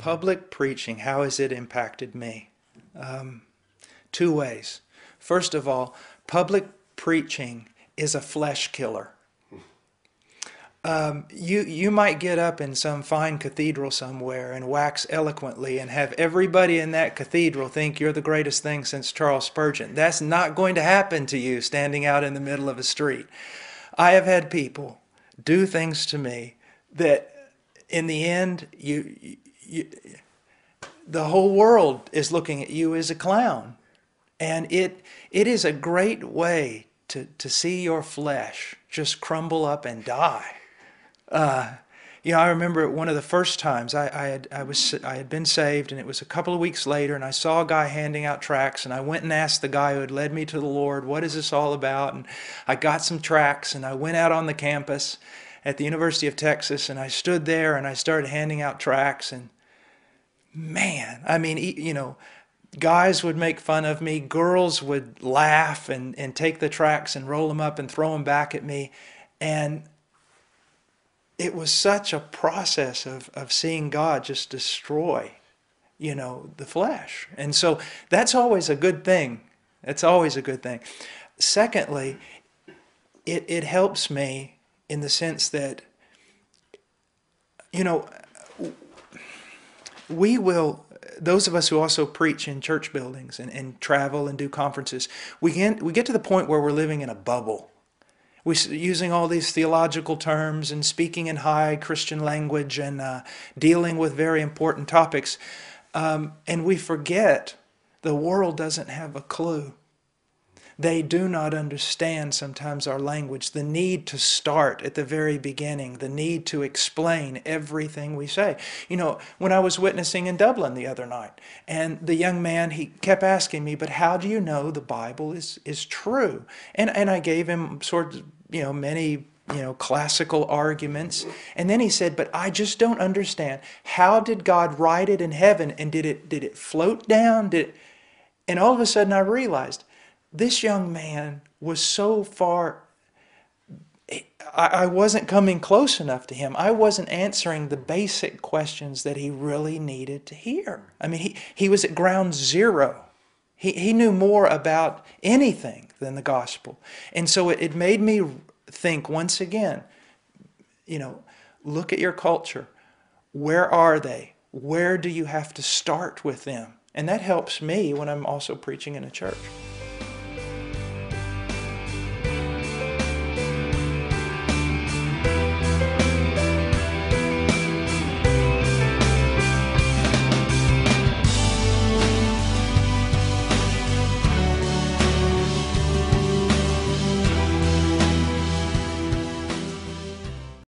Public preaching, how has it impacted me? Two ways. First of all, public preaching is a flesh killer. You might get up in some fine cathedral somewhere and wax eloquently and have everybody in that cathedral think you're the greatest thing since Charles Spurgeon. That's not going to happen to you standing out in the middle of a street. I have had people do things to me that in the end, the whole world is looking at you as a clown. And it is a great way to see your flesh just crumble up and die. I remember one of the first times I had been saved, and it was a couple of weeks later, and I saw a guy handing out tracts, and I went and asked the guy who had led me to the Lord, what is this all about? And I got some tracts, and I went out on the campus at the University of Texas, and I stood there, and I started handing out tracts, and man, I mean, guys would make fun of me, girls would laugh and take the tracts and roll them up and throw them back at me, and it was such a process of seeing God just destroy, the flesh. And so that's always a good thing. It's always a good thing. Secondly, it helps me in the sense that, we will, those of us who also preach in church buildings and travel and do conferences, we get to the point where we're living in a bubble. We're using all these theological terms and speaking in high Christian language and dealing with very important topics. And we forget the world doesn't have a clue. They do not understand sometimes our language, the need to start at the very beginning, the need to explain everything we say. When I was witnessing in Dublin the other night, and the young man, he kept asking me, but how do you know the Bible is true? And I gave him sort of, many, classical arguments. And then he said, but I just don't understand. How did God write it in heaven? And did it float down? And all of a sudden I realized, this young man was so far, I wasn't coming close enough to him. I wasn't answering the basic questions that he really needed to hear. I mean, he was at ground zero. He knew more about anything than the gospel. And so it made me think once again, look at your culture. Where are they? Where do you have to start with them? And that helps me when I'm also preaching in a church.